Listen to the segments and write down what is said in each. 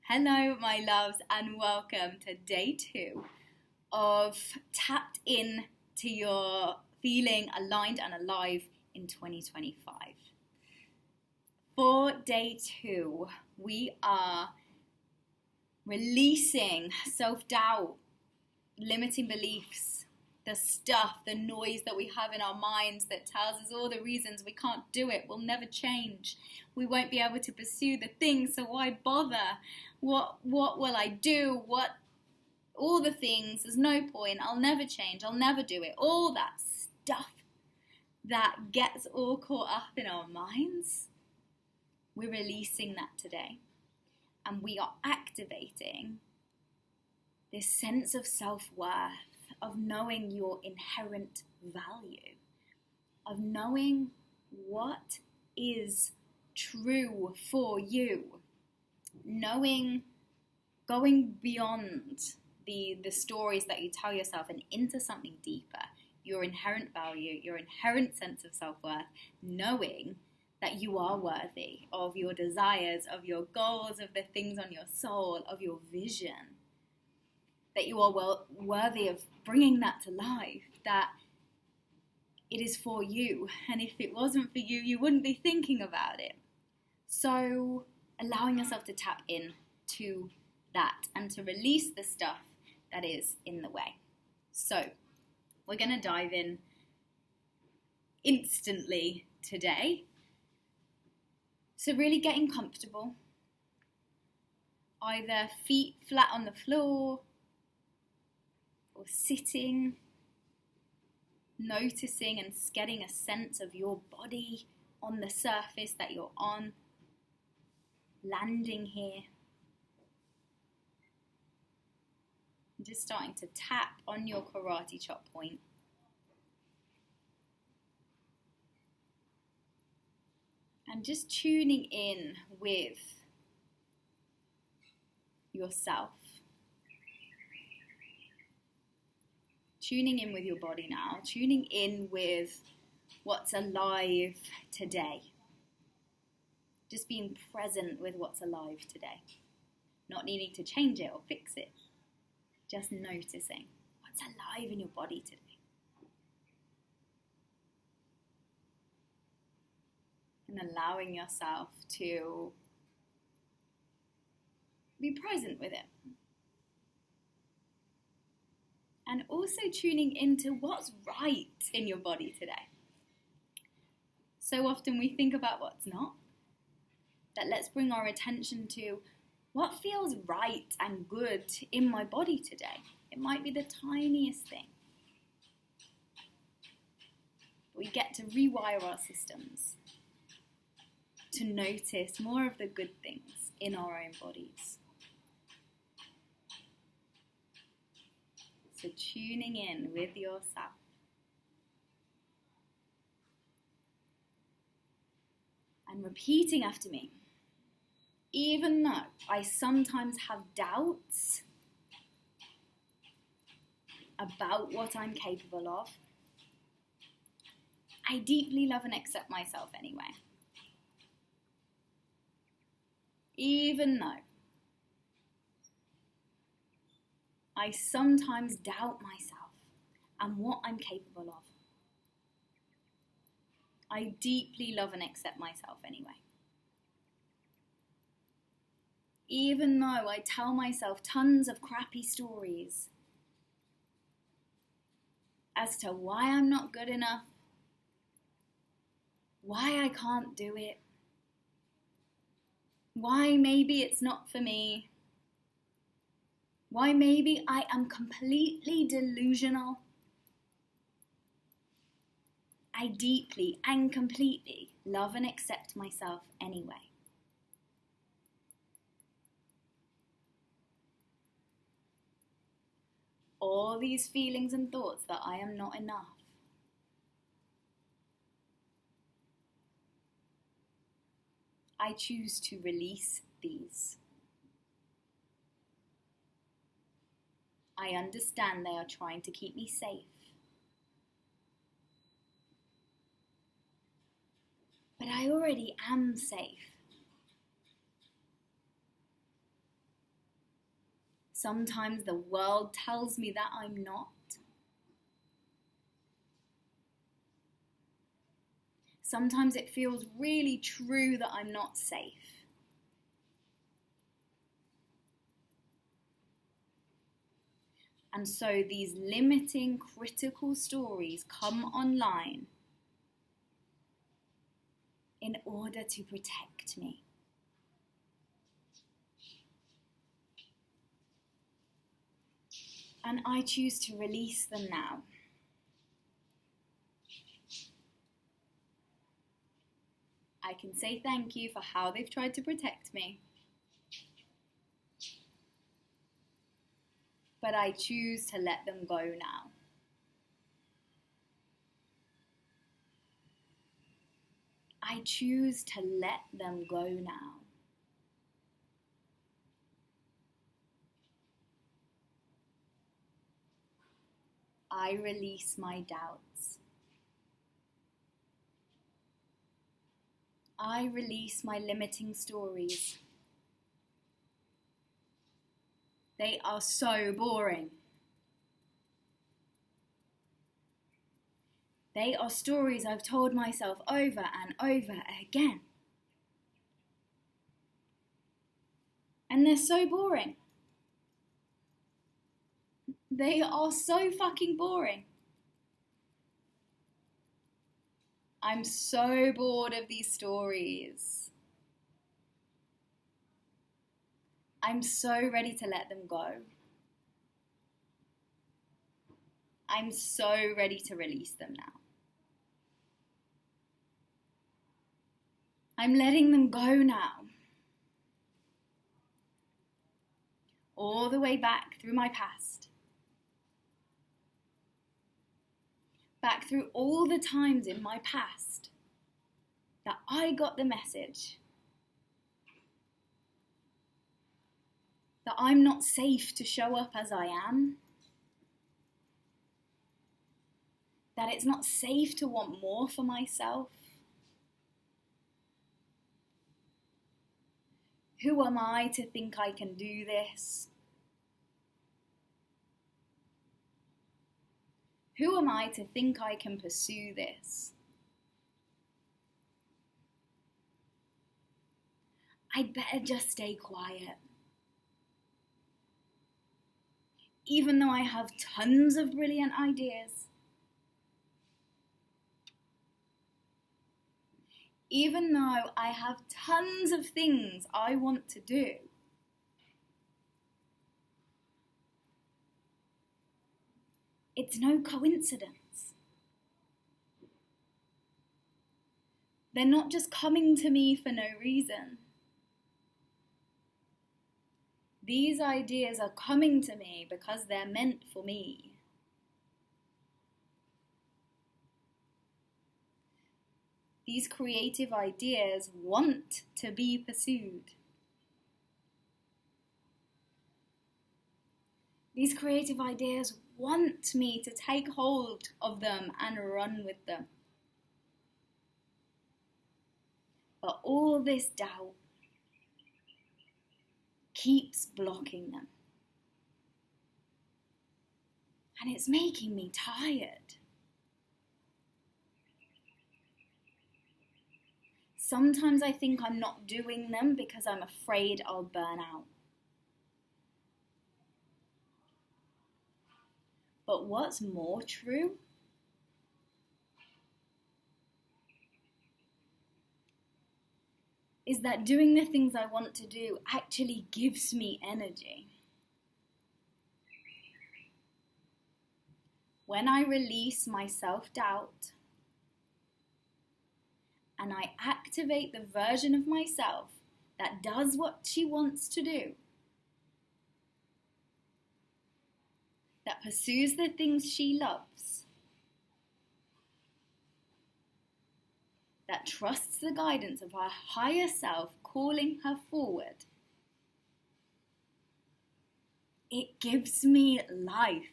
Hello, my loves, and welcome to day 2 of Tapped In to Your Feeling Aligned and Alive in 2025. For day 2, we are releasing self-doubt, limiting beliefs, the stuff, the noise that we have in our minds that tells us all the reasons we can't do it, we'll never change, we won't be able to pursue the thing, so why bother? What will I do? All the things, there's no point, I'll never change, I'll never do it. All that stuff that gets all caught up in our minds, we're releasing that today. And we are activating this sense of self-worth, of knowing your inherent value, of knowing what is true for you, knowing, going beyond the stories that you tell yourself and into something deeper, your inherent value, your inherent sense of self-worth, knowing that you are worthy of your desires, of your goals, of the things on your soul, of your vision, that you are worthy of bringing that to life, that it is for you, and if it wasn't for you, you wouldn't be thinking about it. So allowing yourself to tap in to that and to release the stuff that is in the way. So we're going to dive in instantly today. So really getting comfortable, either feet flat on the floor or sitting, noticing and getting a sense of your body on the surface that you're on, landing here. And just starting to tap on your karate chop point. And just tuning in with yourself. Tuning in with your body now. Tuning in with what's alive today. Just being present with what's alive today. Not needing to change it or fix it. Just noticing what's alive in your body today. And allowing yourself to be present with it. And also tuning into what's right in your body today. So often we think about what's not. That let's bring our attention to what feels right and good in my body today. It might be the tiniest thing. We get to rewire our systems to notice more of the good things in our own bodies. So tuning in with yourself. And repeating after me. Even though I sometimes have doubts about what I'm capable of, I deeply love and accept myself anyway. Even though I sometimes doubt myself and what I'm capable of, I deeply love and accept myself anyway. Even though I tell myself tons of crappy stories as to why I'm not good enough, why I can't do it, why maybe it's not for me, why maybe I am completely delusional, I deeply and completely love and accept myself anyway. All these feelings and thoughts that I am not enough, I choose to release these. I understand they are trying to keep me safe. But I already am safe. Sometimes the world tells me that I'm not. Sometimes it feels really true that I'm not safe. And so these limiting, critical stories come online in order to protect me. And I choose to release them now. I can say thank you for how they've tried to protect me. But I choose to let them go now. I choose to let them go now. I release my doubts. I release my limiting stories. They are so boring. They are stories I've told myself over and over again. And they're so boring. They are so fucking boring. I'm so bored of these stories. I'm so ready to let them go. I'm so ready to release them now. I'm letting them go now. All the way back through my past. Back through all the times in my past that I got the message that I'm not safe to show up as I am. That it's not safe to want more for myself. Who am I to think I can do this? Who am I to think I can pursue this? I'd better just stay quiet. Even though I have tons of brilliant ideas. Even though I have tons of things I want to do. It's no coincidence. They're not just coming to me for no reason. These ideas are coming to me because they're meant for me. These creative ideas want to be pursued. These creative ideas want me to take hold of them and run with them. But all this doubt keeps blocking them. And it's making me tired. Sometimes I think I'm not doing them because I'm afraid I'll burn out. But what's more true is that doing the things I want to do actually gives me energy. When I release my self-doubt and I activate the version of myself that does what she wants to do, that pursues the things she loves, that trusts the guidance of her higher self calling her forward, it gives me life.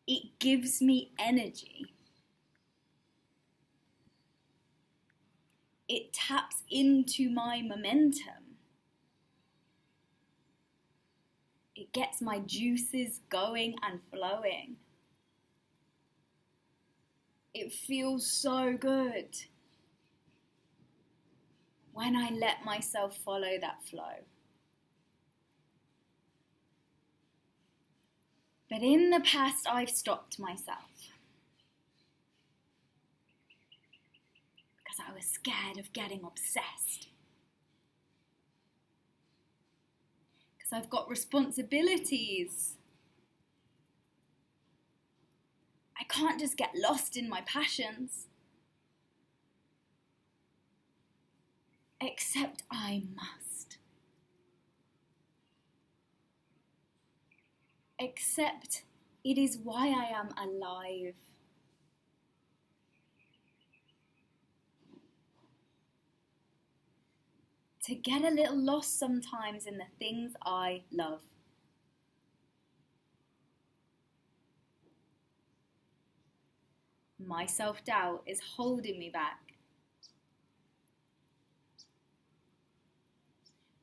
It gives me energy. It taps into my momentum. It gets my juices going and flowing. It feels so good when I let myself follow that flow. But in the past, I've stopped myself because I was scared of getting obsessed. Because I've got responsibilities. I can't just get lost in my passions. Except I must. Except it is why I am alive. To get a little lost sometimes in the things I love. My self-doubt is holding me back.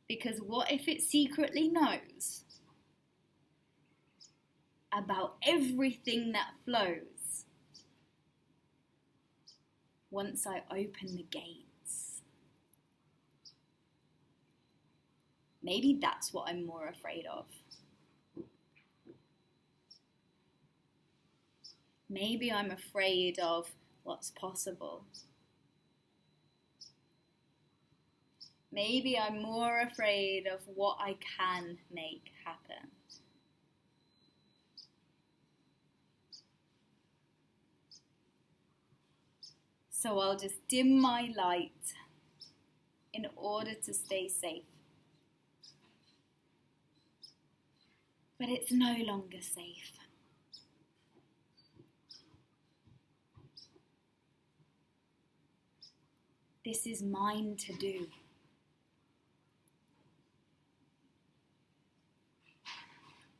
Because what if it secretly knows about everything that flows once I open the gates? Maybe that's what I'm more afraid of. Maybe I'm afraid of what's possible. Maybe I'm more afraid of what I can make happen. So I'll just dim my light in order to stay safe. But it's no longer safe. This is mine to do.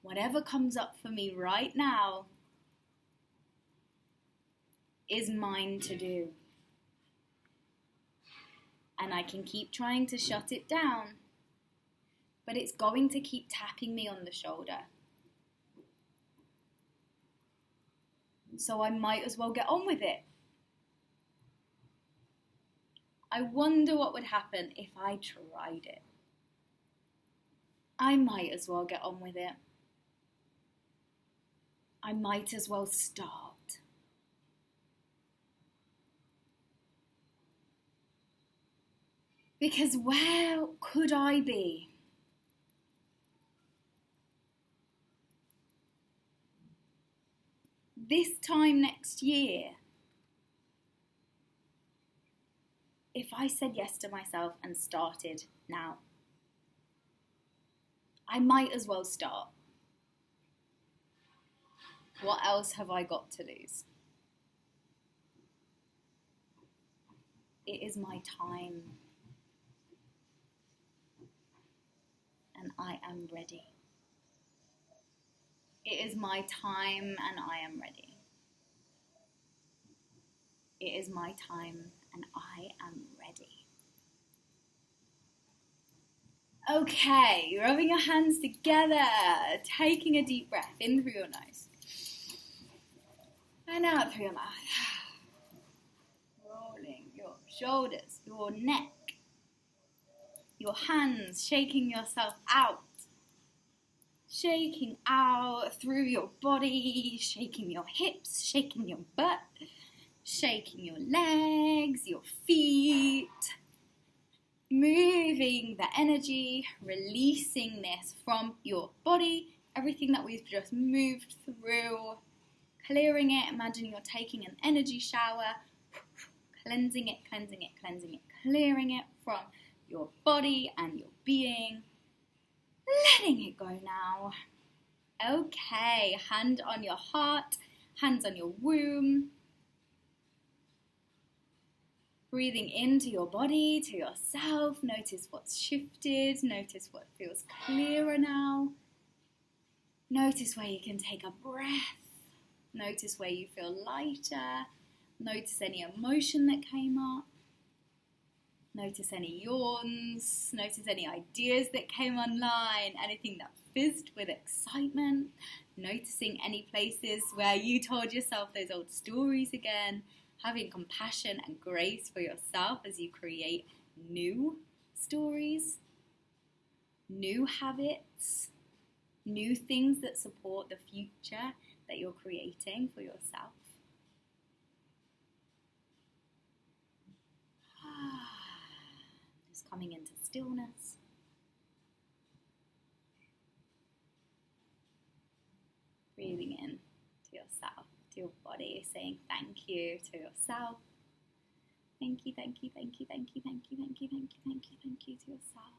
Whatever comes up for me right now is mine to do. And I can keep trying to shut it down, but it's going to keep tapping me on the shoulder. So I might as well get on with it. I wonder what would happen if I tried it. I might as well get on with it. I might as well start. Because where could I be? This time next year, if I said yes to myself and started now, I might as well start. What else have I got to lose? It is my time. And I am ready. It is my time and I am ready. It is my time and I am ready. Okay, rubbing your hands together, taking a deep breath in through your nose and out through your mouth. Rolling your shoulders, your neck, your hands, shaking yourself out. Shaking out through your body, shaking your hips, shaking your butt, shaking your legs, your feet. Moving the energy, releasing this from your body, everything that we've just moved through, clearing it. Imagine you're taking an energy shower, cleansing it, cleansing it, cleansing it, clearing it from your body and your being. Letting it go now. Okay, hand on your heart, hands on your womb. Breathing into your body, to yourself. Notice what's shifted. Notice what feels clearer now. Notice where you can take a breath. Notice where you feel lighter. Notice any emotion that came up. Notice any yawns, notice any ideas that came online, anything that fizzed with excitement, noticing any places where you told yourself those old stories again, having compassion and grace for yourself as you create new stories, new habits, new things that support the future that you're creating for yourself. Just coming into stillness. Breathing in to yourself, to your body, saying thank you to yourself. Thank you, thank you, thank you, thank you, thank you, thank you, thank you, thank you, thank you to yourself.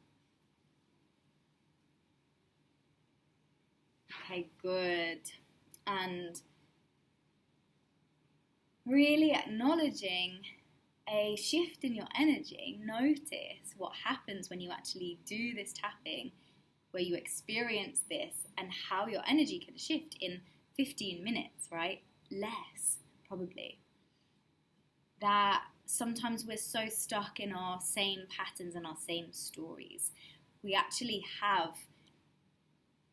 Okay, good. And really acknowledging a shift in your energy. Notice what happens when you actually do this tapping, where you experience this, and how your energy can shift in 15 minutes, right? Less, probably. That sometimes we're so stuck in our same patterns and our same stories. We actually have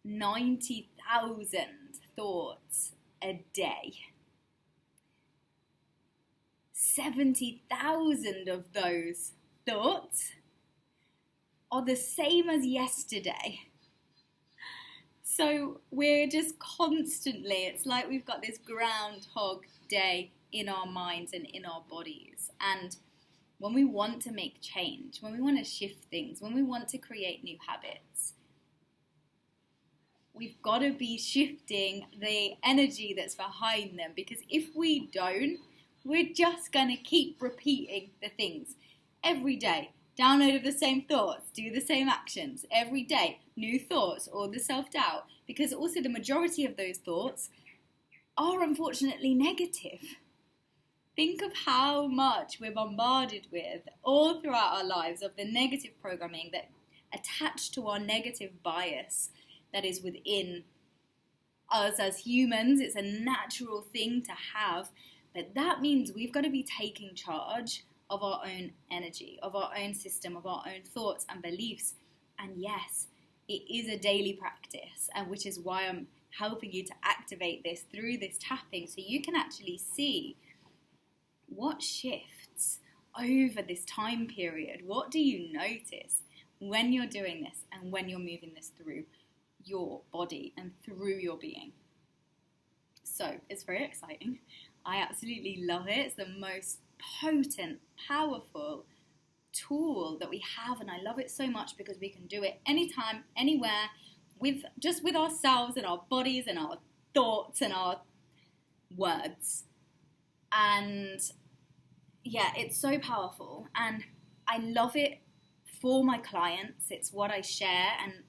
90,000 thoughts a day. 70,000 of those thoughts are the same as yesterday. So we're just constantly, it's like we've got this Groundhog Day in our minds and in our bodies. And when we want to make change, when we want to shift things, when we want to create new habits, we've got to be shifting the energy that's behind them. Because if we don't, we're just going to keep repeating the things every day. Download of the same thoughts, do the same actions every day, new thoughts or the self-doubt. Because also the majority of those thoughts are unfortunately negative. Think of how much we're bombarded with all throughout our lives of the negative programming that attached to our negative bias that is within us as humans. It's a natural thing to have. But that means we've got to be taking charge of our own energy, of our own system, of our own thoughts and beliefs. And yes, it is a daily practice, and which is why I'm helping you to activate this through this tapping, so you can actually see what shifts over this time period. What do you notice when you're doing this and when you're moving this through your body and through your being? So it's very exciting. I absolutely love it. It's the most potent, powerful tool that we have, and I love it so much because we can do it anytime, anywhere, with ourselves and our bodies and our thoughts and our words. And yeah, it's so powerful, and I love it for my clients. It's what I share, and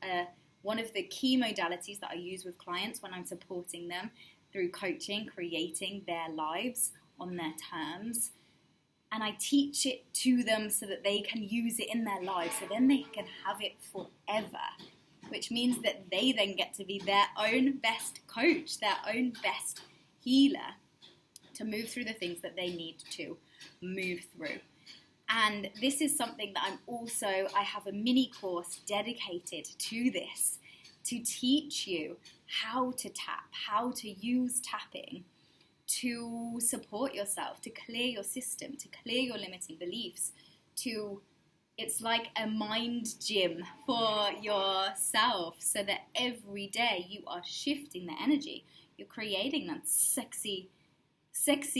one of the key modalities that I use with clients when I'm supporting them through coaching, creating their lives on their terms. And I teach it to them so that they can use it in their lives, so then they can have it forever, which means that they then get to be their own best coach, their own best healer, to move through the things that they need to move through. And this is something that I have a mini course dedicated to this, to teach you how to tap, how to use tapping to support yourself, to clear your system, to clear your limiting beliefs, it's like a mind gym for yourself, so that every day you are shifting the energy. You're creating that sexy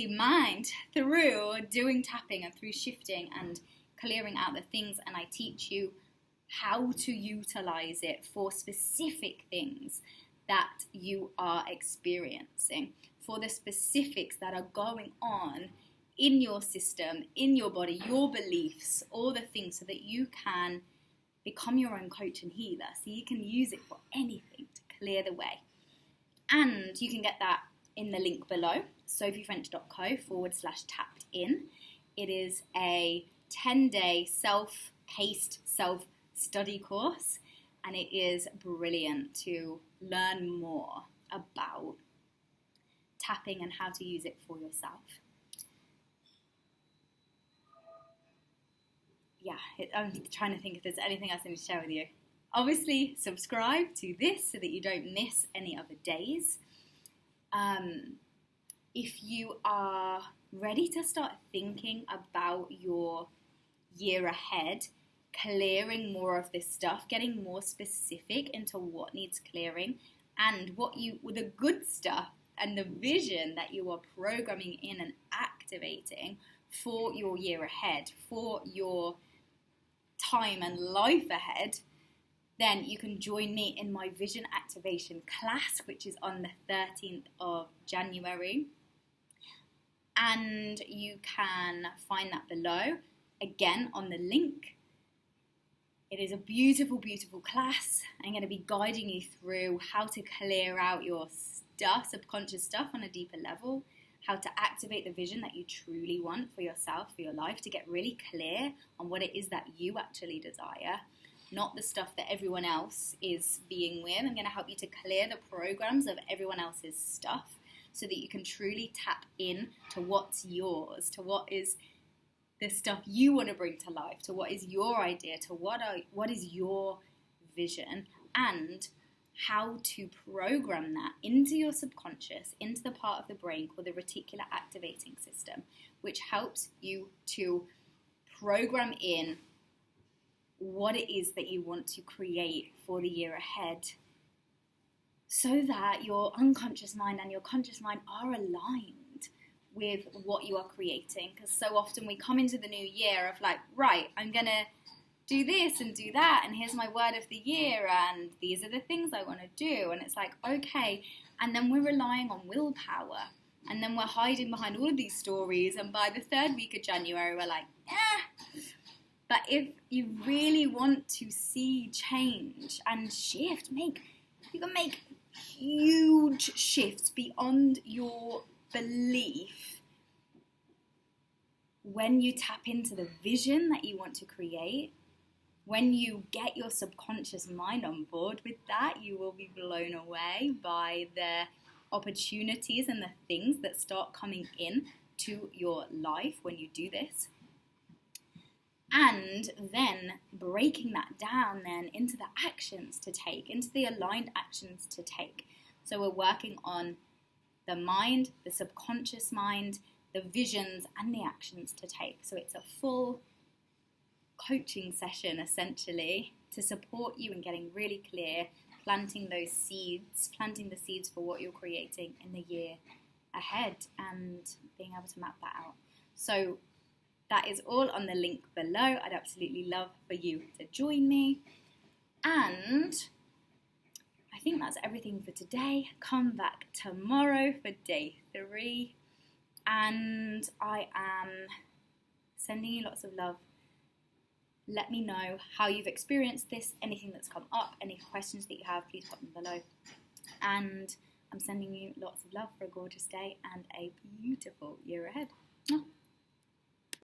mind through doing tapping and through shifting and clearing out the things. And I teach you how to utilize it for specific things that you are experiencing, for the specifics that are going on in your system, in your body, your beliefs, all the things, so that you can become your own coach and healer, so you can use it for anything to clear the way. And you can get that in the link below, sophiefrench.co/tapped in. It is a 10-day self-paced, self-study course, and it is brilliant to learn more about tapping and how to use it for yourself. I'm trying to think if there's anything else I need to share with you. Obviously, subscribe to this so that you don't miss any other days. If you are ready to start thinking about your year ahead, clearing more of this stuff, getting more specific into what needs clearing, and the good stuff and the vision that you are programming in and activating for your year ahead, for your time and life ahead, then you can join me in my vision activation class, which is on the 13th of January. And you can find that below, again, on the link. It is a beautiful, beautiful class. I'm going to be guiding you through how to clear out your stuff, subconscious stuff on a deeper level, how to activate the vision that you truly want for yourself, for your life, to get really clear on what it is that you actually desire, not the stuff that everyone else is being with. I'm going to help you to clear the programs of everyone else's stuff so that you can truly tap in to what's yours, to what is the stuff you want to bring to life, to what is your idea, to what is your vision, and how to program that into your subconscious, into the part of the brain called the reticular activating system, which helps you to program in what it is that you want to create for the year ahead, so that your unconscious mind and your conscious mind are aligned with what you are creating. Because so often we come into the new year of like, right, I'm going to do this and do that, and here's my word of the year, and these are the things I want to do. And it's like, okay. And then we're relying on willpower. And then we're hiding behind all of these stories. And by the third week of January, we're like, But if you really want to see change and shift, you can make huge shifts beyond your belief when you tap into the vision that you want to create. When you get your subconscious mind on board with that, you will be blown away by the opportunities and the things that start coming in to your life when you do this. And then breaking that down then into the actions to take, into the aligned actions to take. So we're working on the mind, the subconscious mind, the visions, and the actions to take. So it's a full coaching session, essentially, to support you in getting really clear, planting the seeds for what you're creating in the year ahead, and being able to map that out. So that is all on the link below. I'd absolutely love for you to join me. And I think that's everything for today. Come back tomorrow for day 3. And I am sending you lots of love. Let me know how you've experienced this, anything that's come up, any questions that you have, please pop them below. And I'm sending you lots of love for a gorgeous day and a beautiful year ahead.